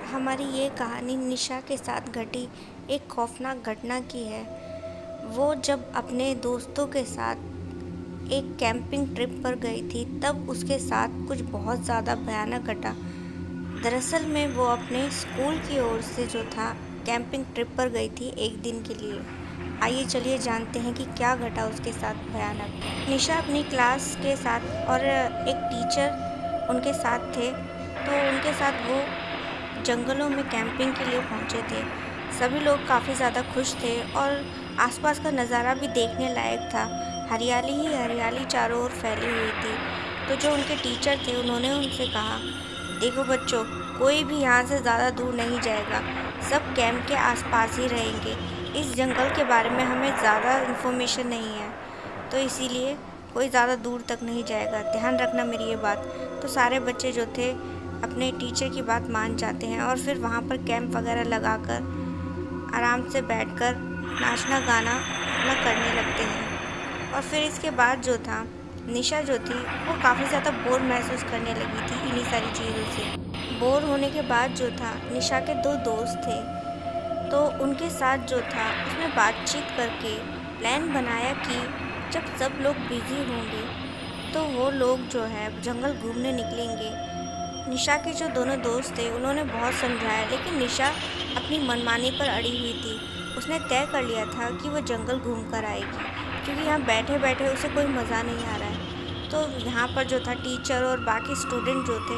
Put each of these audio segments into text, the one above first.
हमारी ये कहानी निशा के साथ घटी एक खौफनाक घटना की है। वो जब अपने दोस्तों के साथ एक कैंपिंग ट्रिप पर गई थी, तब उसके साथ कुछ बहुत ज़्यादा भयानक घटा। दरअसल में वो अपने स्कूल की ओर से जो था कैंपिंग ट्रिप पर गई थी एक दिन के लिए। आइए चलिए जानते हैं कि क्या घटा उसके साथ भयानक। निशा अपनी क्लास के साथ और एक टीचर उनके साथ थे, तो उनके साथ वो जंगलों में कैंपिंग के लिए पहुंचे थे। सभी लोग काफ़ी ज़्यादा खुश थे और आसपास का नज़ारा भी देखने लायक था। हरियाली ही हरियाली चारों ओर फैली हुई थी। तो जो उनके टीचर थे उन्होंने उनसे कहा, देखो बच्चों, कोई भी यहाँ से ज़्यादा दूर नहीं जाएगा, सब कैंप के आसपास ही रहेंगे। इस जंगल के बारे में हमें ज़्यादा इन्फॉर्मेशन नहीं है, तो इसीलिए कोई ज़्यादा दूर तक नहीं जाएगा, ध्यान रखना मेरी ये बात। तो सारे बच्चे जो थे अपने टीचर की बात मान जाते हैं और फिर वहाँ पर कैंप वगैरह लगाकर आराम से बैठकर नाचना गाना अपना करने लगते हैं। और फिर इसके बाद जो था, निशा जो थी वो काफ़ी ज़्यादा बोर महसूस करने लगी थी इन्हीं सारी चीज़ों से। बोर होने के बाद जो था, निशा के दो दोस्त थे, तो उनके साथ जो था उसमें बातचीत करके प्लान बनाया कि जब सब लोग बिज़ी होंगे तो वो लोग जो है जंगल घूमने निकलेंगे। निशा के जो दोनों दोस्त थे उन्होंने बहुत समझाया, लेकिन निशा अपनी मनमानी पर अड़ी हुई थी। उसने तय कर लिया था कि वो जंगल घूम कर आएगी, क्योंकि यहाँ बैठे बैठे उसे कोई मज़ा नहीं आ रहा है। तो यहाँ पर जो था टीचर और बाकी स्टूडेंट जो थे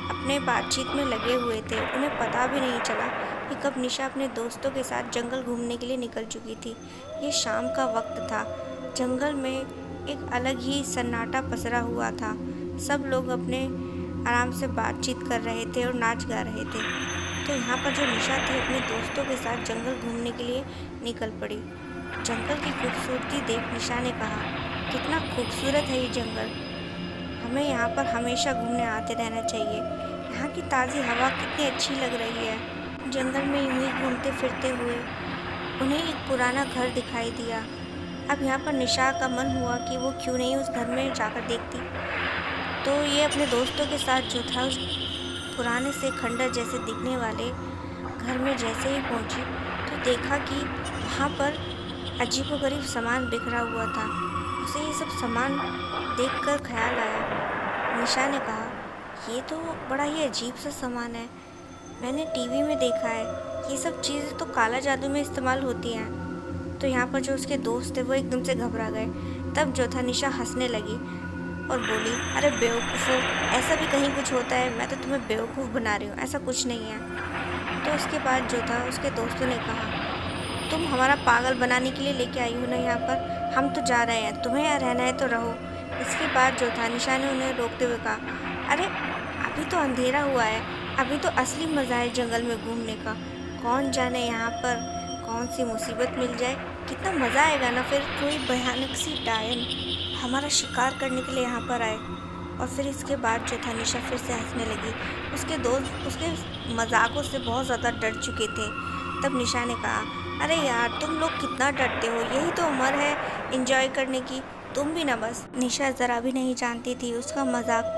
अपने बातचीत में लगे हुए थे। उन्हें पता भी नहीं चला कि कब निशा अपने दोस्तों के साथ जंगल घूमने के लिए निकल चुकी थी। ये शाम का वक्त था। जंगल में एक अलग ही सन्नाटा पसरा हुआ था। सब लोग अपने आराम से बातचीत कर रहे थे और नाच गा रहे थे। तो यहाँ पर जो निशा थी अपने दोस्तों के साथ जंगल घूमने के लिए निकल पड़ी। जंगल की खूबसूरती देख निशा ने कहा, कितना खूबसूरत है ये जंगल, हमें यहाँ पर हमेशा घूमने आते रहना चाहिए। यहाँ की ताज़ी हवा कितनी अच्छी लग रही है। जंगल में यूं ही घूमते फिरते हुए उन्हें एक पुराना घर दिखाई दिया। अब यहाँ पर निशा का मन हुआ कि वो क्यों नहीं उस घर में जाकर देखती। तो ये अपने दोस्तों के साथ जो था उस पुराने से खंडर जैसे दिखने वाले घर में जैसे ही पहुंची, तो देखा कि वहाँ पर अजीबोगरीब सामान बिखरा हुआ था। उसे ये सब सामान देखकर ख्याल आया। निशा ने कहा, ये तो बड़ा ही अजीब सा सामान है, मैंने टीवी में देखा है, ये सब चीज़ें तो काला जादू में इस्तेमाल होती हैं। तो यहाँ पर जो उसके दोस्त थे वो एकदम से घबरा गए। तब जो था निशा हंसने लगी और बोली, अरे बेवकूफ़ो, ऐसा भी कहीं कुछ होता है, मैं तो तुम्हें बेवकूफ़ बना रही हूँ, ऐसा कुछ नहीं है। तो उसके बाद जो था उसके दोस्तों ने कहा, तुम हमारा पागल बनाने के लिए लेके आई हो ना यहाँ पर, हम तो जा रहे हैं, तुम्हें यहाँ रहना है तो रहो। इसके बाद जो था निशा ने उन्हें रोकते हुए कहा, अरे अभी तो अंधेरा हुआ है, अभी तो असली मज़ा है जंगल में घूमने का। कौन जाने यहाँ पर कौन सी मुसीबत मिल जाए, कितना मज़ा आएगा ना। फिर कोई भयानक सी डायन हमारा शिकार करने के लिए यहाँ पर आए। और फिर इसके बाद जो था निशा फिर से हंसने लगी। उसके दोस्त उसके मजाकों से बहुत ज़्यादा डर चुके थे। तब निशा ने कहा, अरे यार तुम लोग कितना डरते हो, यही तो उम्र है एंजॉय करने की, तुम भी ना बस। निशा ज़रा भी नहीं जानती थी उसका मजाक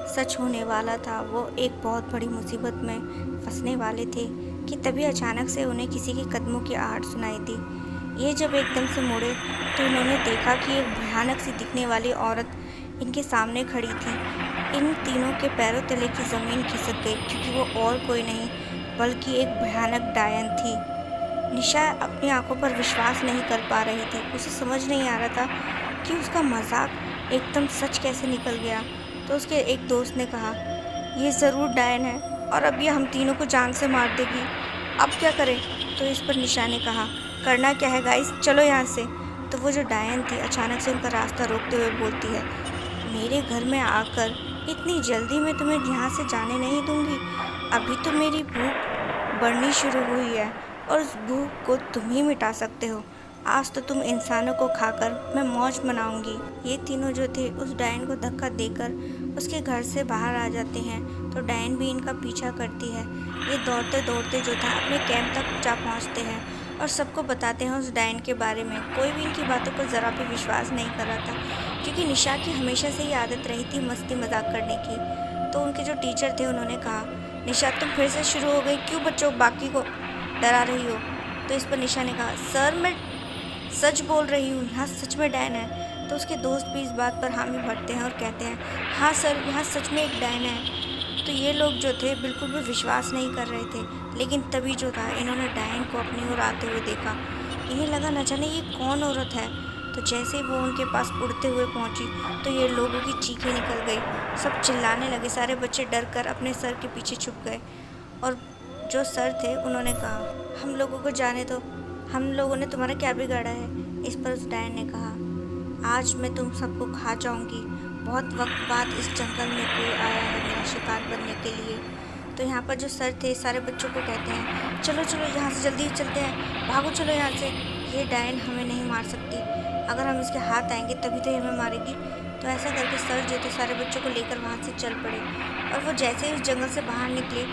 सच होने वाला था। वो एक बहुत बड़ी मुसीबत में फंसने वाले थे कि तभी अचानक से उन्हें किसी के कदमों की आहट सुनाई दी। ये जब एकदम से मुड़े तो उन्होंने देखा कि एक भयानक सी दिखने वाली औरत इनके सामने खड़ी थी। इन तीनों के पैरों तले की ज़मीन खिसक गई, क्योंकि वो और कोई नहीं बल्कि एक भयानक डायन थी। निशा अपनी आंखों पर विश्वास नहीं कर पा रही थी। उसे समझ नहीं आ रहा था कि उसका मजाक एकदम सच कैसे निकल गया। तो उसके एक दोस्त ने कहा, ये ज़रूर डायन है और अब ये हम तीनों को जान से मार देगी, अब क्या करें। तो इस पर निशा ने कहा, करना क्या है गाइस, चलो यहाँ से। तो वो जो डायन थी अचानक से उनका रास्ता रोकते हुए बोलती है, मेरे घर में आकर इतनी जल्दी मैं तुम्हें यहाँ से जाने नहीं दूँगी। अभी तो मेरी भूख बढ़नी शुरू हुई है और उस भूख को तुम ही मिटा सकते हो। आज तो तुम इंसानों को खाकर मैं मौज मनाऊंगी। ये तीनों जो थे उस डायन को धक्का देकर उसके घर से बाहर आ जाते हैं। तो डायन भी इनका पीछा करती है। ये दौड़ते दौड़ते जो था अपने कैंप तक जा पहुंचते हैं और सबको बताते हैं उस डायन के बारे में। कोई भी इनकी बातों पर ज़रा भी विश्वास नहीं कर रहा था, क्योंकि निशा की हमेशा से ही आदत रही थी मस्ती मजाक करने की। तो उनके जो टीचर थे उन्होंने कहा, निशा तुम फिर से शुरू हो गई, क्यों बच्चों बाकी को डरा रही हो? तो इस पर निशा ने कहा, सर मैं सच बोल रही हूँ, यहाँ सच में डायन है। तो उसके दोस्त भी इस बात पर हामी भरते हैं और कहते हैं, हाँ सर यहाँ सच में एक डायन है। तो ये लोग जो थे बिल्कुल भी विश्वास नहीं कर रहे थे, लेकिन तभी जो था इन्होंने डायन को अपनी ओर आते हुए देखा। इन्हें लगा न जाने ये कौन औरत है। तो जैसे ही वो उनके पास उड़ते हुए पहुंची तो ये लोगों की चीखें निकल गई, सब चिल्लाने लगे, सारे बच्चे डर कर अपने सर के पीछे छुप गए। और जो सर थे उन्होंने कहा, हम लोगों को जाने दो, हम लोगों ने तुम्हारा क्या बिगाड़ा है? इस पर उस डायन ने कहा, आज मैं तुम सबको खा जाऊंगी। बहुत वक्त बाद इस जंगल में कोई आया है मेरा शिकार बनने के लिए। तो यहाँ पर जो सर थे सारे बच्चों को कहते हैं, चलो चलो यहाँ से जल्दी चलते हैं, भागो चलो यहाँ से, ये डायन हमें नहीं मार सकती, अगर हम इसके हाथ आएंगे तभी तो ये हमें मारेगी। तो ऐसा करके सर जो थे सारे बच्चों को लेकर वहाँ से चल पड़े। और वो जैसे ही उस जंगल से बाहर निकले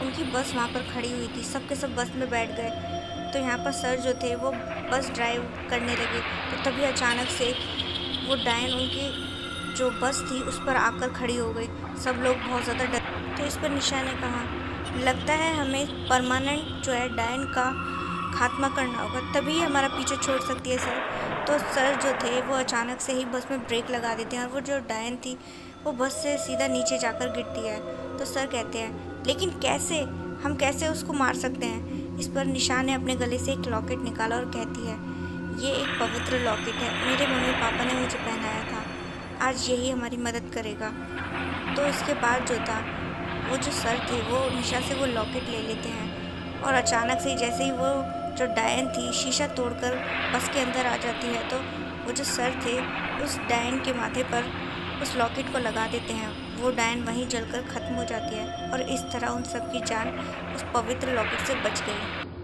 उनकी बस वहाँ पर खड़ी हुई थी, सबके सब बस में बैठ गए। तो यहाँ पर सर जो थे वो बस ड्राइव करने लगे। तो तभी अचानक से वो डायन उनकी जो बस थी उस पर आकर खड़ी हो गई। सब लोग बहुत ज़्यादा डर। तो इस पर निशा ने कहा, लगता है हमें परमानेंट जो है डायन का खात्मा करना होगा, तभी हमारा पीछे छोड़ सकती है सर। तो सर जो थे वो अचानक से ही बस में ब्रेक लगा देते हैं और वो जो डायन थी वो बस से सीधा नीचे जाकर गिरती है। तो सर कहते हैं, लेकिन कैसे, हम कैसे उसको मार सकते हैं? इस पर निशा ने अपने गले से एक लॉकेट निकाला और कहती है, ये एक पवित्र लॉकेट है, मेरे मम्मी पापा ने मुझे पहनाया था, आज यही हमारी मदद करेगा। तो इसके बाद जो था वो जो सर थे वो निशा से वो लॉकेट ले लेते हैं। और अचानक से जैसे ही वो जो डायन थी शीशा तोड़कर बस के अंदर आ जाती है, तो वो जो सर थे उस डायन के माथे पर उस लॉकेट को लगा देते हैं। वो डायन वहीं जलकर ख़त्म हो जाती है और इस तरह उन सब की जान उस पवित्र लॉकेट से बच गई।